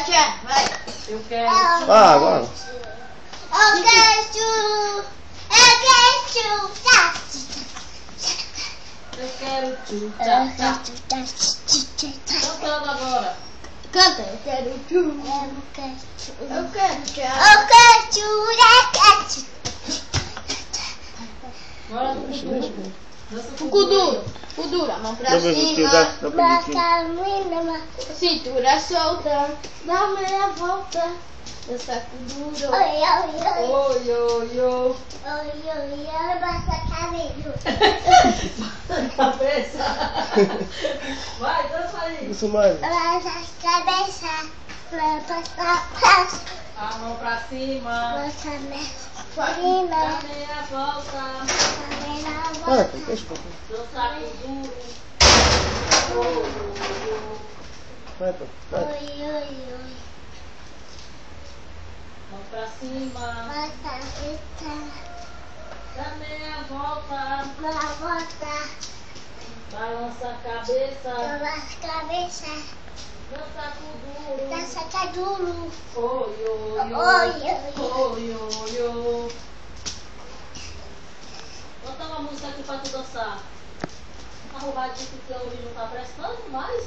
Tia, vai. Eu quero. Ah, agora. Eu quero. Eu quero tchá, tchá. Cantando agora. Canta. Eu quero tchu. Eu quero tchau. Agora do dança com Kuduro, a mão pra Dá pra ver aqui, dá pra ver aqui. cintura solta, dá meia volta, dança Kuduro. oi, oi. Na cabeça. Vai, dança aí. Isso mais. A mão pra cima. Dá meia volta. Ah, deixa pra cá. Dança Kuduro. Vai, pô. Vai. Mão pra cima. Dá meia volta. Balança a cabeça. Dança Kuduro. Oi, oi. Bota uma música aqui pra tu dançar. Arrumadinho que teu ouvido não tá prestando mais.